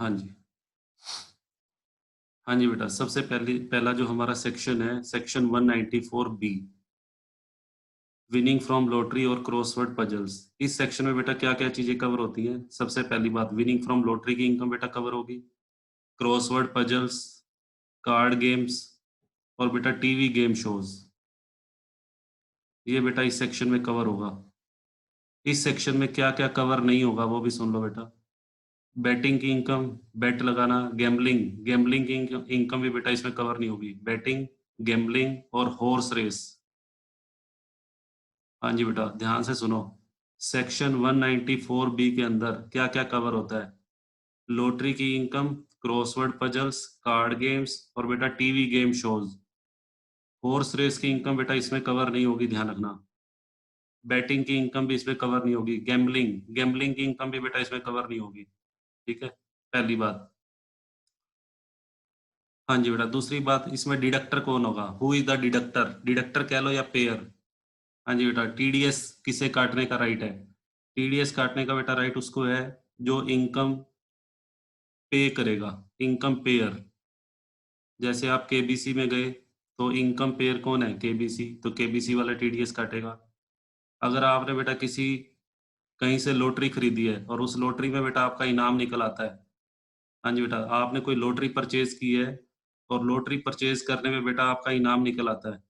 हाँ जी, हाँ जी बेटा, सबसे पहला जो हमारा सेक्शन है, section 194B, winning from lottery और क्रॉसवर्ड पजल्स। इस सेक्शन में बेटा क्या क्या चीजें कवर होती हैं? सबसे पहली बात, विनिंग फ्रॉम लॉटरी की इनकम बेटा कवर होगी, क्रॉसवर्ड पजल्स, कार्ड गेम्स और बेटा टीवी गेम शोज, ये बेटा इस सेक्शन में कवर होगा। इस सेक्शन में क्या क्या कवर नहीं होगा वो भी सुन लो बेटा। बैटिंग की इनकम, बेट लगाना, गैम्बलिंग की इनकम भी बेटा इसमें कवर नहीं होगी। बैटिंग, गैम्बलिंग और हॉर्स रेस। हाँ जी बेटा, ध्यान से सुनो। सेक्शन 194B के अंदर क्या क्या कवर होता है? लॉटरी की income, crossword puzzles, card games और बेटा TV game shows. Horse race की इनकम बेटा इसमें कवर नहीं होगी, ध्यान रखना। बैटिंग की इनकम भी इसमें कवर नहीं होगी। गैम्बलिंग की इनकम भी बेटा इसमें कवर नहीं होगी। ठीक है, पहली बात। हाँ जी बेटा, दूसरी बात, इसमें डिडक्टर कौन होगा? Who is the deductor? Deductor कह लो या पेयर। हाँ जी बेटा, टीडीएस किसे काटने का राइट है? टीडीएस काटने का बेटा राइट उसको है जो इनकम पे करेगा, इनकम पेयर। जैसे आप केबीसी में गए तो इनकम पेयर कौन है? केबीसी, तो केबीसी वाला टीडीएस काटेगा। अगर आपने बेटा किसी कहीं से लॉटरी खरीदी है और उस लॉटरी में बेटा आपका इनाम निकल आता है, हाँ जी बेटा, आपने कोई लॉटरी परचेज की है और लॉटरी परचेज करने में बेटा आपका इनाम निकल आता है,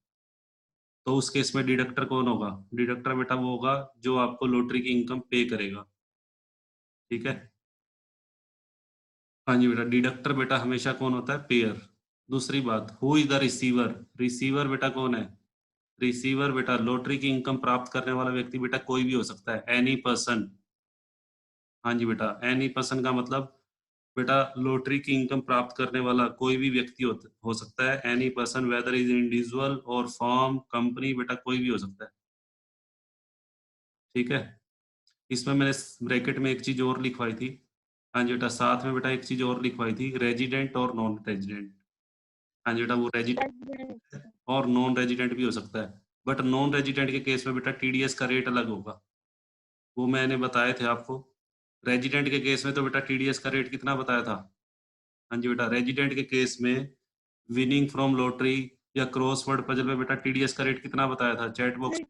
तो उस केस में डिडक्टर कौन होगा? डिडक्टर बेटा वो होगा जो आपको लॉटरी की इनकम पे करेगा। ठीक है, हाँ जी बेटा, डिडक्टर बेटा हमेशा कौन होता है? पेयर। दूसरी बात, who is the receiver? Receiver बेटा कौन है? रिसीवर बेटा लॉटरी की इनकम प्राप्त करने वाला व्यक्ति बेटा कोई भी हो सकता है, एनी पर्सन। हाँ जी बेटा, एनी पर्सन का मतलब बेटा लॉटरी की इनकम प्राप्त करने वाला कोई भी व्यक्ति हो सकता है, any person, whether is individual और फर्म, कंपनी, बेटा कोई भी हो सकता है। ठीक है, इसमें मैंने ब्रैकेट में एक चीज और लिखवाई थी। हाँ जी बेटा, साथ में बेटा एक चीज और लिखवाई थी, रेजिडेंट और नॉन रेजिडेंट। हाँ जी बेटा, वो रेजिडेंट और नॉन रेजिडेंट भी हो सकता है, बट नॉन रेजिडेंट के केस में बेटा टीडीएस का रेट अलग होगा, वो मैंने बताए थे आपको। रेजिडेंट के केस में तो बेटा टीडीएस का रेट कितना बताया था? हाँ जी बेटा, रेजिडेंट के केस में विनिंग फ्रॉम लॉटरी या क्रॉसवर्ड पजल में बेटा टीडीएस का रेट कितना बताया था? Chat box.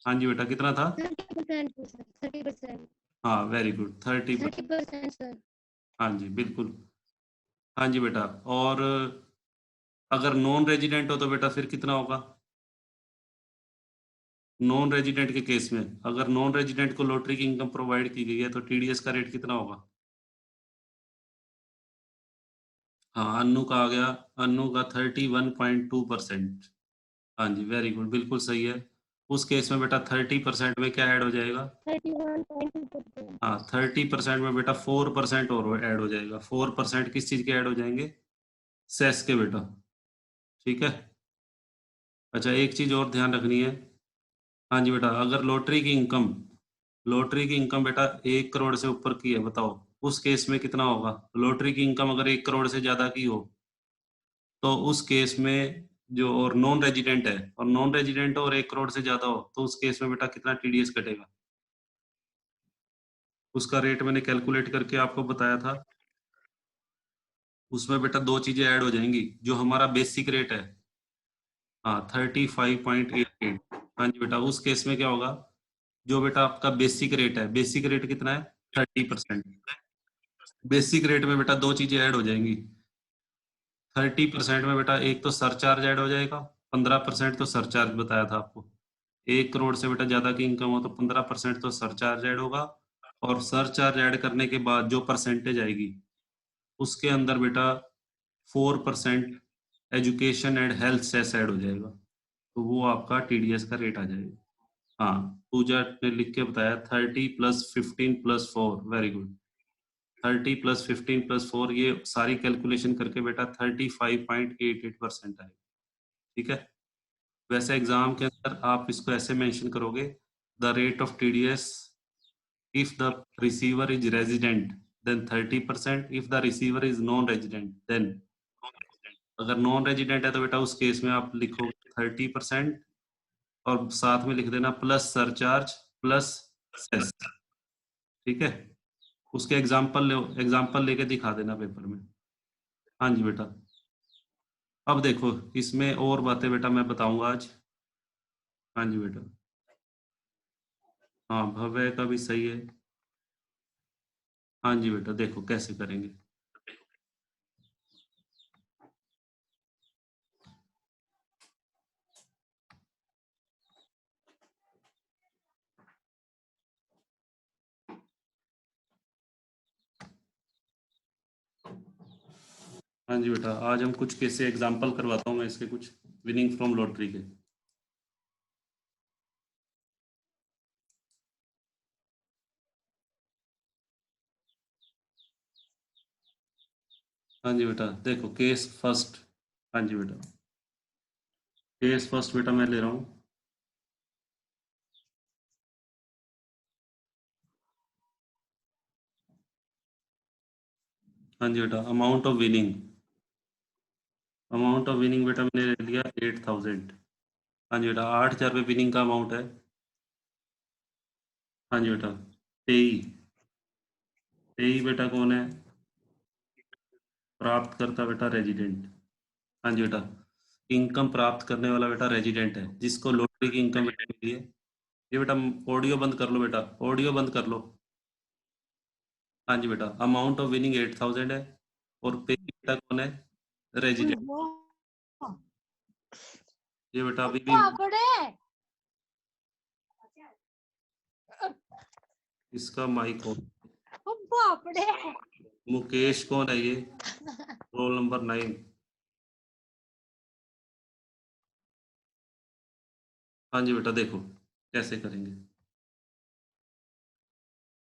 हाँ जी बेटा, कितना था? 30%। हाँ, वेरी गुड, 30%। 30% सर। हाँ जी बिल्कुल। हाँ जी बेटा, और अगर नॉन रेजिडेंट हो तो बेटा फिर कितना होगा? नॉन रेजिडेंट के केस में, अगर नॉन रेजिडेंट को लॉटरी की इनकम प्रोवाइड की गई है तो टीडीएस का रेट कितना होगा? हाँ, अन्नू का आ गया, अन्नू का 31.2%। हाँ जी, वेरी गुड, बिल्कुल सही है। उस केस में बेटा 30% में क्या ऐड हो जाएगा? 31.2%। हाँ, 30% में बेटा 4% और ऐड हो जाएगा। 4% किस चीज के ऐड हो जाएंगे? सेस के बेटा। ठीक है, अच्छा एक चीज और ध्यान रखनी है। हाँ जी बेटा, अगर लॉटरी की इनकम बेटा 1 करोड़ से ऊपर की है, बताओ उस केस में कितना होगा? लॉटरी की इनकम अगर 1 करोड़ से ज्यादा की हो तो उस केस में जो, और नॉन रेजिडेंट है, और नॉन रेजिडेंट और 1 करोड़ से ज्यादा हो तो उस केस में बेटा कितना टीडीएस कटेगा? उसका रेट मैंने कैलकुलेट करके आपको बताया था। उसमें बेटा दो चीजें ऐड हो जाएंगी, जो हमारा बेसिक रेट है, हाँ 35.88। हाँ जी बेटा, उस केस में क्या होगा? जो बेटा आपका बेसिक रेट है, बेसिक रेट कितना है? 30%। बेसिक रेट में बेटा दो चीजें ऐड हो जाएंगी। 30% में बेटा एक तो सरचार्ज ऐड हो जाएगा, 15% तो सरचार्ज बताया था आपको। 1 करोड़ से बेटा ज्यादा की इनकम हो तो 15% तो सरचार्ज ऐड होगा, और सरचार्ज ऐड करने के बाद जो परसेंटेज आएगी उसके अंदर बेटा 4% education and health cess add हो जाएगा, तो वो आपका टीडीएस का रेट आ जाएगा। हाँ, पूजा ने लिख के बताया 30 + 15 + 4, वेरी गुड। 30 + 15 + 4, ये सारी कैलकुलेशन करके बेटा 35.88% आएगा। ठीक है, वैसे एग्जाम के अंदर आप इसको ऐसे मेंशन करोगे, the rate of TDS if the receiver is resident then 30%, if the receiver is non resident then, अगर नॉन रेजिडेंट है तो बेटा उस केस में आप लिखोगे 30% और साथ में लिख देना प्लस सरचार्ज प्लस सेस। ठीक है, उसके एग्जाम्पल लेके दिखा देना पेपर में। हाँ जी बेटा। अब देखो इसमें और बातें बेटा मैं बताऊंगा आज। हाँ जी बेटा। हाँ भव्य का भी सही है। हाँ जी बेटा देखो कैसे करेंगे। हाँ जी बेटा आज हम कुछ कैसे एग्जाम्पल करवाता हूँ मैं इसके कुछ विनिंग फ्रॉम लॉटरी के। हाँ जी बेटा देखो केस फर्स्ट। हाँ जी बेटा केस फर्स्ट बेटा मैं ले रहा हूँ। हाँ जी बेटा अमाउंट ऑफ विनिंग बेटा मैंने ले लिया 8,000। हाँ जी बेटा 8,000 विनिंग का अमाउंट है। हाँ जी बेटा पेई। पेई बेटा कौन है? प्राप्त करता बेटा रेजिडेंट। हाँ जी बेटा इनकम प्राप्त करने वाला बेटा रेजिडेंट है जिसको लॉटरी की इनकम मिली है। ये बेटा ऑडियो बंद कर लो बेटा, ऑडियो बंद कर लो। हाँ जी बेटा अमाउंट ऑफ विनिंग 8,000 है और पे बेटा कौन है? रेजिडेंट। ये बेटा अभी भी इसका माइक ऑन। मुकेश कौन है ये? Roll number 9। हाँ जी बेटा देखो कैसे करेंगे।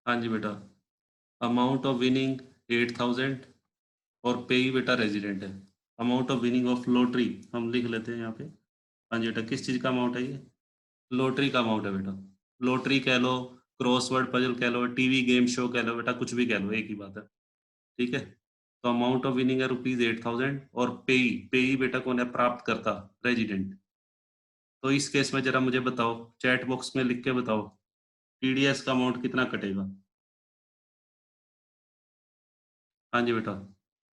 हाँ जी बेटा अमाउंट ऑफ विनिंग 8,000 और पे ही बेटा रेजिडेंट है। Amount of winning of lottery हम लिख लेते हैं यहाँ पे। हाँ जी बेटा किस चीज़ का अमाउंट है ये? लॉटरी का अमाउंट है बेटा। लॉटरी कह लो, क्रॉसवर्ड पजल कह लो, टीवी गेम शो कह लो बेटा, कुछ भी कह लो एक ही बात है। ठीक है। तो अमाउंट ऑफ विनिंग है ₹8,000 और पेई बेटा कौन है? प्राप्त करता रेजिडेंट। तो इस केस में जरा मुझे बताओ, चैट बॉक्स में लिख के बताओ टीडीएस का अमाउंट कितना कटेगा। हाँ जी बेटा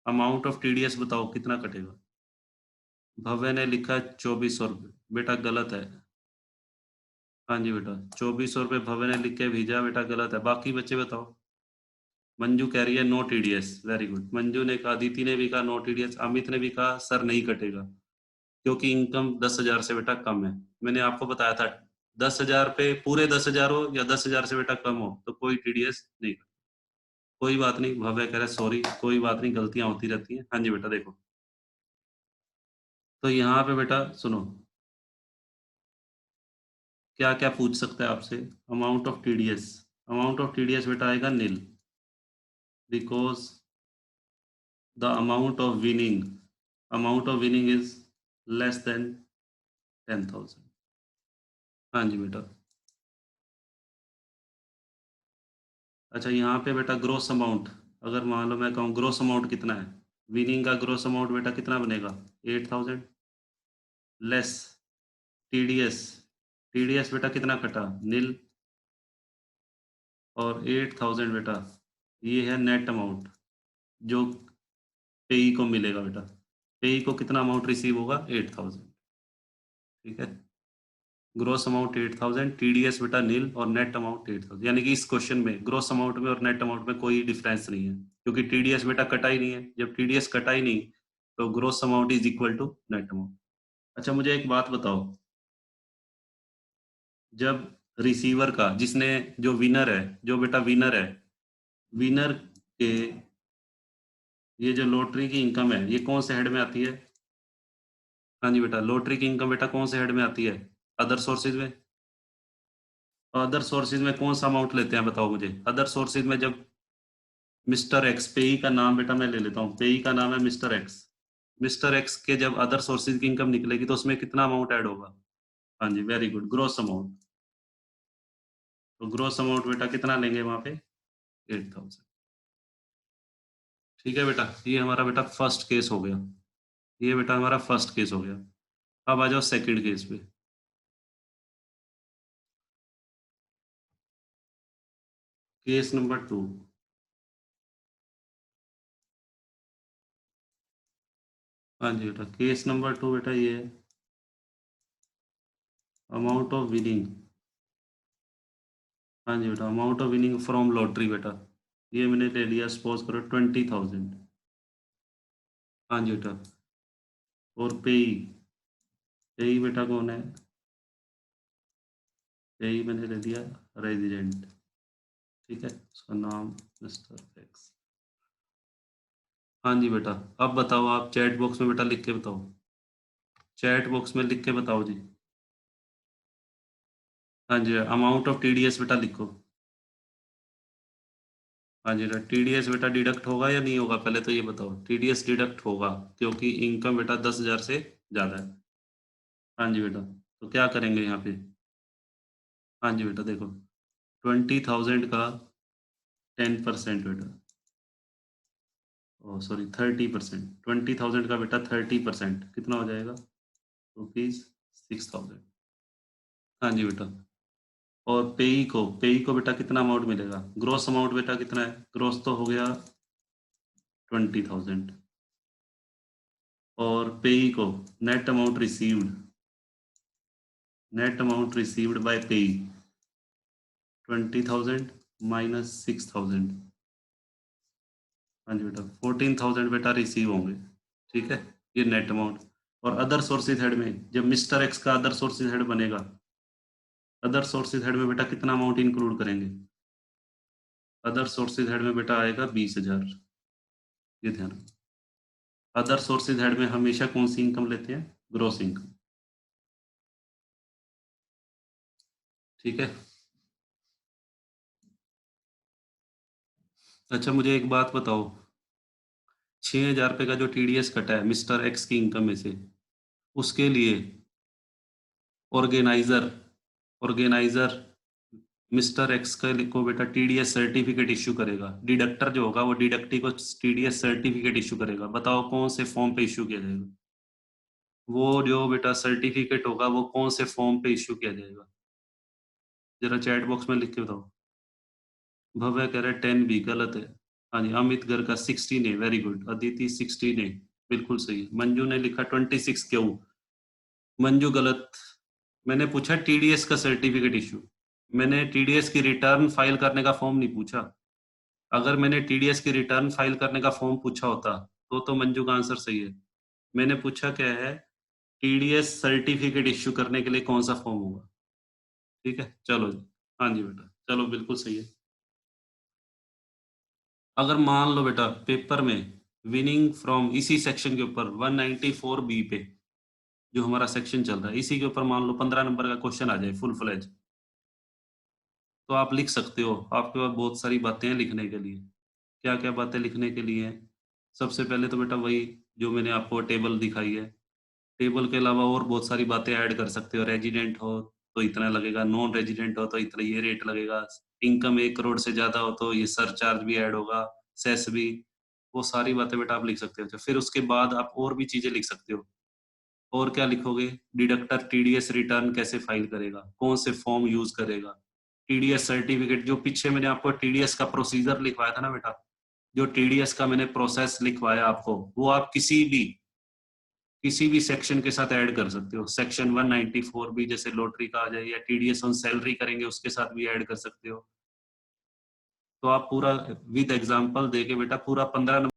अमाउंट ऑफ टीडीएस बताओ कितना कटेगा। भव्य ने लिखा 2,400 बेटा गलत है। हाँ जी बेटा 2,400 भव्य ने लिख के भेजा बेटा गलत है। बाकी बच्चे बताओ। मंजू कह रही है no TDS, very good. Manju ने कहा, अदिति ने भी कहा नो टीडीएस, अमित ने भी कहा सर नहीं कटेगा क्योंकि इनकम 10,000 से बेटा कम है। मैंने आपको बताया था 10,000 पे पूरे 10,000 हो या 10,000 से बेटा कम हो तो कोई टीडीएस नहीं। कोई बात नहीं, भव्य कह रहा है सॉरी, कोई बात नहीं, गलतियां होती रहती हैं। हाँ जी बेटा देखो तो यहाँ पे बेटा सुनो क्या क्या पूछ सकता है आपसे। Amount of TDS, amount of TDS बेटा आएगा nil, because the amount of winning is less than 10,000। हाँ जी बेटा। अच्छा यहाँ पे बेटा ग्रोस अमाउंट, अगर मान लो मैं कहूँ ग्रोस अमाउंट कितना है, विनिंग का ग्रोस अमाउंट बेटा कितना बनेगा? 8,000 लेस टीडीएस। टीडीएस बेटा कितना कटा? नील। और 8,000 बेटा ये है नेट अमाउंट जो पेई को मिलेगा बेटा। पेई को कितना अमाउंट रिसीव होगा? 8,000। ठीक है। ग्रोस अमाउंट 8,000, टीडीएस बेटा नील और नेट अमाउंट 8,000। यानी कि इस क्वेश्चन में ग्रोस अमाउंट में और नेट अमाउंट में कोई डिफरेंस नहीं है क्योंकि टीडीएस बेटा कटा ही नहीं है। जब टीडीएस कटा ही नहीं तो gross amount is equal to net amount. अच्छा मुझे एक बात बताओ, जब रिसीवर का जिसने जो विनर है, जो बेटा विनर है, विनर के ये जो लॉटरी की इनकम है ये कौन से हेड में आती है? हाँ जी बेटा लॉटरी की इनकम बेटा कौन से हेड में आती है? अदर सोर्सेज में। अदर सोर्सेज में कौन सा अमाउंट लेते हैं बताओ मुझे। अदर सोर्सेज में जब मिस्टर एक्स, पेई का नाम बेटा मैं ले लेता हूँ, पेई का नाम है मिस्टर एक्स। मिस्टर एक्स के जब अदर सोर्सेज की इनकम निकलेगी तो उसमें कितना अमाउंट ऐड होगा? हाँ जी वेरी गुड, ग्रोस अमाउंट। तो ग्रोस अमाउंट बेटा कितना लेंगे वहां पे? 8,000। ठीक है बेटा ये हमारा बेटा फर्स्ट केस हो गया। ये बेटा हमारा फर्स्ट केस हो गया। अब आ जाओ सेकंड केस पे। Case number 2। हाँ जी बेटा, केस नंबर 2 बेटा ये है अमाउंट ऑफ विनिंग। हाँ जी बेटा, amount of winning from lottery बेटा, ये मैंने ले लिया, सपोज करो 20,000। हाँ जी बेटा, और पेई, पेई बेटा कौन है? पेई मैंने ले लिया रेजिडेंट, ठीक है, उसका नाम मिस्टर एक्स। हाँ जी बेटा, अब बताओ आप चैट बॉक्स में बेटा लिख के बताओ, चैट बॉक्स में लिख के बताओ जी। हाँ जी, अमाउंट ऑफ टीडीएस बेटा लिखो। हाँ जी बेटा, टीडीएस बेटा डिडक्ट होगा या नहीं होगा, पहले तो ये बताओ। टीडीएस डिडक्ट होगा क्योंकि इनकम बेटा 10,000 से ज्यादा है। हाँ जी बेटा, तो क्या करेंगे यहाँ पे? हाँ जी बेटा देखो, 20,000 का 10% बेटा, ओ सॉरी 30%, 20,000 का बेटा 30% कितना हो जाएगा? ₹6,000। हाँ जी बेटा, और पेई को बेटा कितना अमाउंट मिलेगा? ग्रोस अमाउंट बेटा कितना है? ग्रोस तो हो गया 20,000, और पेई को net amount received, net amount received by पेई 20,000 माइनस 6,000। हाँ जी बेटा, 14,000 बेटा रिसीव होंगे, ठीक है, ये नेट अमाउंट। और अदर सोर्सेज हेड में जब मिस्टर एक्स का अदर सोर्सेज हेड बनेगा, अदर सोर्सेज हेड में बेटा कितना अमाउंट इंक्लूड करेंगे? अदर सोर्सेज हेड में बेटा आएगा 20,000, ये ध्यान रखो। अदर सोर्सेज हेड में हमेशा कौन सी इनकम लेते हैं? ग्रॉस इनकम, ठीक है। अच्छा मुझे एक बात बताओ, 6,000 रुपये का जो टीडीएस कटा है मिस्टर एक्स की इनकम में से, उसके लिए ऑर्गेनाइजर ऑर्गेनाइजर मिस्टर एक्स को बेटा टीडीएस सर्टिफिकेट इश्यू करेगा। डिडक्टर जो होगा वो डिडक्टी को टीडीएस सर्टिफिकेट इश्यू करेगा। बताओ कौन से फॉर्म पे इश्यू किया जाएगा? वो जो बेटा सर्टिफिकेट होगा वो कौन से फॉर्म पे इश्यू किया जाएगा? जरा चैट बॉक्स में लिख के बताओ। भव्य कह रहा है 10B गलत है। हाँ जी, अमित घर का 16A, very good. Aditi 16A, बिल्कुल सही है। मंजू ने लिखा 26 क्यों? मंजू गलत। मैंने पूछा टीडीएस का सर्टिफिकेट इश्यू, मैंने टीडीएस की रिटर्न फाइल करने का फॉर्म नहीं पूछा। अगर मैंने टीडीएस की रिटर्न फाइल करने का फॉर्म पूछा होता तो मंजू का आंसर सही है। मैंने पूछा क्या है, टीडीएस सर्टिफिकेट इश्यू करने के लिए कौन सा फॉर्म होगा, ठीक है, चलो जी। हाँ जी बेटा, चलो बिल्कुल सही है। अगर मान लो बेटा पेपर में विनिंग फ्रॉम इसी सेक्शन के ऊपर 194B पे जो हमारा सेक्शन चल रहा है, इसी के ऊपर मान लो 15 नंबर का क्वेश्चन आ जाए फुल फ्लेज, तो आप लिख सकते हो। आपके पास बहुत सारी बातें हैं लिखने के लिए। क्या क्या बातें लिखने के लिए हैं? सबसे पहले तो बेटा वही जो मैंने आपको टेबल दिखाई है, टेबल के अलावा और बहुत सारी बातें ऐड कर सकते हो। रेजिडेंट हो तो इतना लगेगा, नॉन रेजिडेंट हो तो इतना ये रेट लगेगा, इनकम 1 करोड़ से ज्यादा हो तो ये सरचार्ज भी ऐड होगा, सेस भी, वो सारी बातें बेटा आप लिख सकते हो। अच्छा, फिर उसके बाद आप और भी चीजें लिख सकते हो। और क्या लिखोगे? डिडक्टर टीडीएस रिटर्न कैसे फाइल करेगा, कौन से फॉर्म यूज करेगा, टीडीएस सर्टिफिकेट, जो पीछे मैंने आपको टीडीएस का प्रोसीजर लिखवाया था ना बेटा, जो टीडीएस का मैंने प्रोसेस लिखवाया आपको, वो आप किसी भी सेक्शन के साथ ऐड कर सकते हो। सेक्शन 194 भी जैसे लॉटरी का आ जाए, या टीडीएस ऑन सैलरी करेंगे उसके साथ भी ऐड कर सकते हो। तो आप पूरा विद एग्जांपल देके बेटा पूरा 15